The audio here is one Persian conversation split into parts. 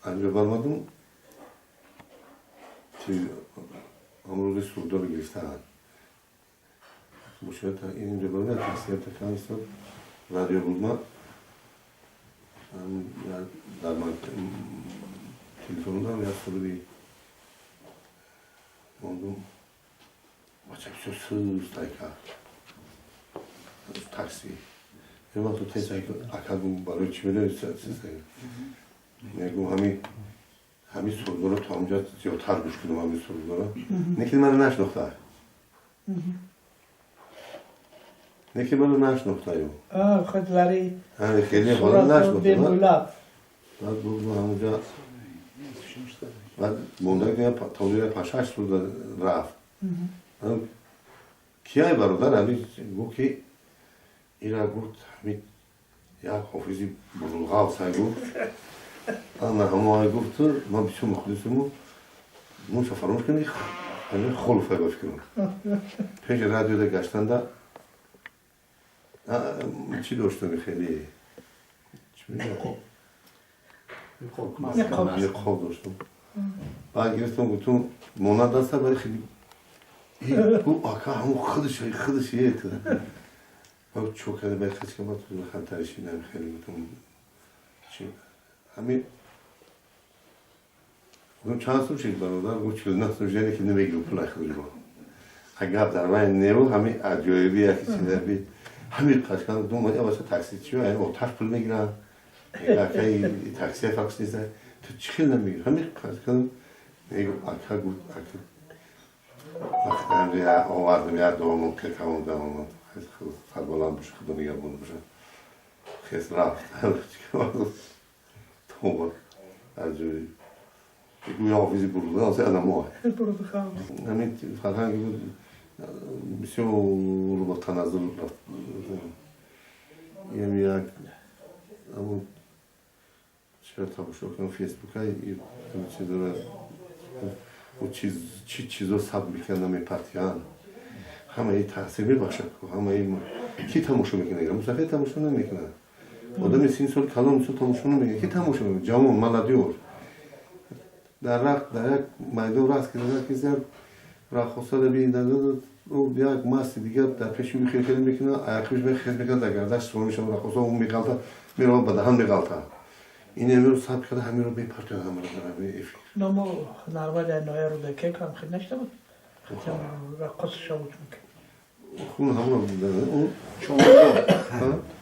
انجا برمادم توی امروز سودا رو گرفتن مشکلات این اینجا برمادم تحصیلات کنیستم رادیو بودم در من تلفن دارم یا سوری موندم بچه بسیار سوز تایکا تاکسی یه وقت تو تیزایی که اکادم برای چی بده سیزایی میگم همین سودا رو تا اونجا زیادتر گوش کنم همین سودا رو نکی من نشناخته نکی من نشناخته خود ولی خیلی حالا نشناخته بعد بود همونجا بعد مونده که تا اونجا 5-8 سودا رفت کیای برادر همین گفت که اینا گفت همین یک حافظی بزرگاو سای گفت اما همه گفت ما بسیار مخلصمون موشا فراموش کنید همین خلفه باش کنم پیش رادیو ده گشتن ده چی داشتم خیلی چی میگم یه خواب داشتم بعد گرفتم گفتم مونت دسته برای خیلی گفت آکا همون خودش یه اطلاع بعد چوکده باید خیلی که ما تو خمترشی نمی خیلی گفتم چی همین گفتم چند سو چیز برادر گفت 49 سو جنه که نمیگیرم پولای خودش رو اگر در من نیرو همین عجایبی یکی چیزه بید همین قشنگ گفتم من واسه تاکسی چیه این اوتاش پول میگیرم یکی تاکسی فاکس نیست تو چی خیلی نمیگیرم همین قشنگ میگم آکا گفت وقتی هم آوردم یاد دوامون که کامون دوامون خیلی بلند بشه خدا نگهبان بشه خیلی رفت تو از جوری یه حافظی بروده از آدم ها همین فرهنگی بود بسیار رو با تنزل رفت یعنی یک همون چرا تماشا کنم فیسبوک های چیز داره و چیزو ثبت میکنم این پرتیان همه ای تحصیل میبخشد همه ای کی تماشا میکنه مصطفی تماشا نمیکنه آدم 30 سال کلام سو تماشا نمیکنه کی تماشا میکنه جامون ملادیور در یک میدان راست کنه که زر را خواستار بین او یک ماست دیگه در پیش میخوره خیلی میکنه آخرش میخوره میکنه در گردش سوالش را خواستار اون میگالتا میرم به دهان میگالتا این امروز ثبت کرده همین رو به پرتیان همه رو داره به افیر نمو نروژ نویا رو دکه کام خیلی نشده بود خیلی رقص شود میکنه خون همون بوده اون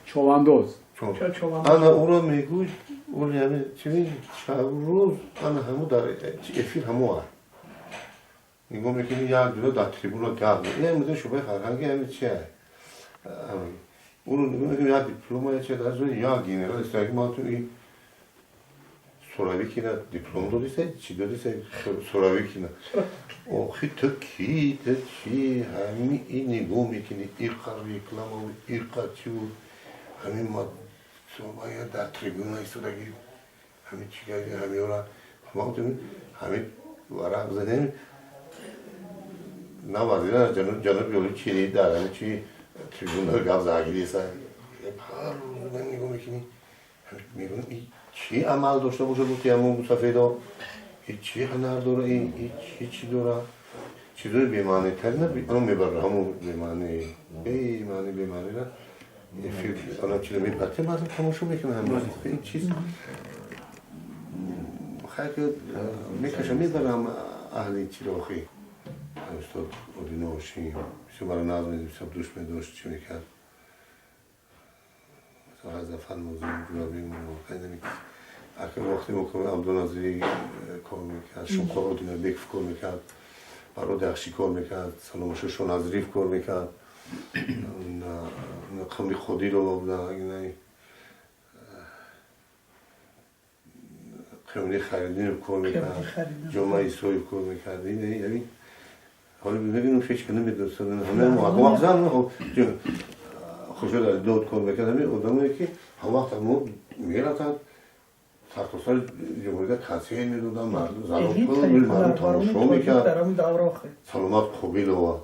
چواندوز انا او رو میگوی اون یعنی چی روز انا همون در افیر همون ها میگم میکنی یک دو در تریبون رو گرد این میده شبه فرهنگی همین چیه اون رو میگم یک دیپلوم چه در زوی یا گینه را استراکی ما تو این سراوی که نه دیپلم دادیسه چی دادیسه سراوی که نه آخی تو کی تو چی همین این نگاه میکنی ایرقا ریکلام و ایرقا چی و همین ما باید در تریبون های سراغی همین چی گردی همین را همین ورق زنیم نه وزیره جنوب یولی چی در همین چی تریبون ها گفت زاگیری سر هر روز من نگاه میکنی میگم چی عمل داشته باشه بود همون سفیدا چی هنر داره این چی داره چیزای بی‌معنی تر نه اون میبره همون بی‌معنی را یه فیلم الان چیزی میپرته بعد تماشا میکنه همون این چیز خیلی میکشم میبرم اهلی چی رو خیلی استاد اودینوشی بسیار برای نظم بسیار دوش میداشت چی میکرد مثلا زفر موضوع گلابی خیلی نمیکرد اگر وقتی مکمل عبدالناظری کار میکرد شمخور اودینو بیکف کار میکرد برای دخشی کار میکرد سلامشو شونازریف کار میکرد خمی خودی رو بودن خیلی خریدین رو کار میکرد جمعه ایسوی کار میکرد یعنی حالا ببینیم فکر کنم میدرستن همه مواقع خوشو در داد کار میکرد همین آدمایی که هم وقت ما میرفتن سرتاسر جمهوریت تحصیل میدادن مردم زنان مردم تماشا میکرد سلامت قبیل و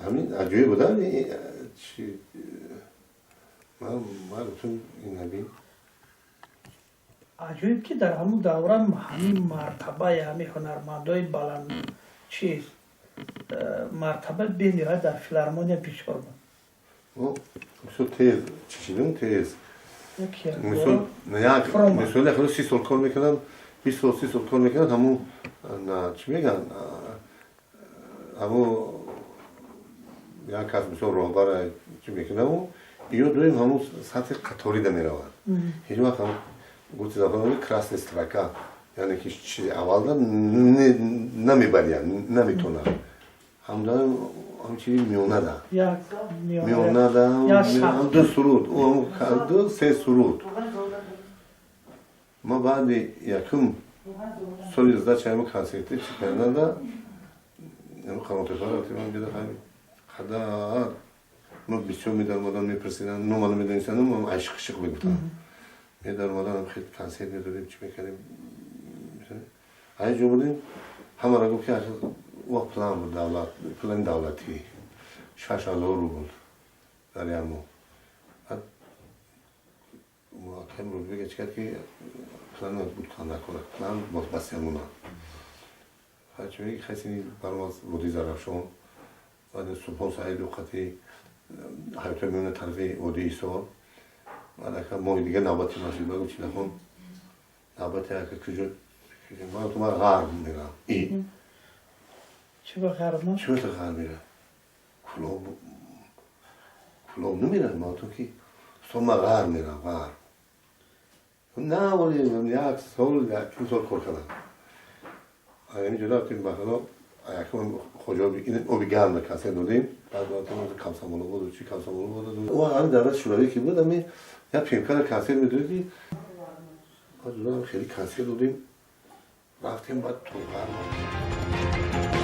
همین عجیبه بودن من گفتم این نبین عجیب که در همون دوران همین مرتبه همین هنرمندای بلند چیز مرتبه به نهایت در فیلارمونیا پیش بود. مثل تیز چیزیم تیز یکی از مثل نه فروما. مثل خیلی 30 سال کار میکنن 20 سال 30 سال کار میکنن همون نه چی میگن همون یا کس مثل راهبر چی میکنه و یا دویم همون سطح قطاری ده میرون هیچ وقت همون گوتی دفعه کراس استراکا یعنی که چیز اول ده نمیبرین نمیتونن هم چیزی میونه ده یک میونه ده هم دو سرود او هم دو سه سرود ما بعد یکم سالی زده چایمو کنسرتی چی کردن ده یعنی قناطفه رفتی من بیده خیلی خدا ما بیچو میدار مادن میپرسیدن نومانو میدونیستن هم عشق شق بگفتن میدار مادن هم خیلی کنسرت میدادیم چی میکردیم اینجا بودیم همه را گفت که وقت پلان بود دولت پلان دولتی 6,000 رو بود در یمو محاکم رو بگه چی کرد که پلان بود کار نکنه پلان بس یمونا خیلی خیلی برماز بودی زرفشون بعد صبح سعید وقتی حیاتا میونه طرف اودی ایسا بعد که ماه دیگه نوبتی مسجد بگم چی نخون نوبتی که کجا من تو من غرب میرم ای چه به غرب چه به غرب میرم کلاب نمیرم ما تو کی تو من غرب میرم غرب نه ولی من یک سال کار کردم اینجا رفتیم مثلا یکم خجابی این آبی گرم کاسه دادیم بعد تو کامسامولو بود چی کامسامولو بود و هم دولت شوروی که بود امی یا پیمکار کاسه میدادی بعد خیلی کاسه دادیم رفتیم بعد تو غرب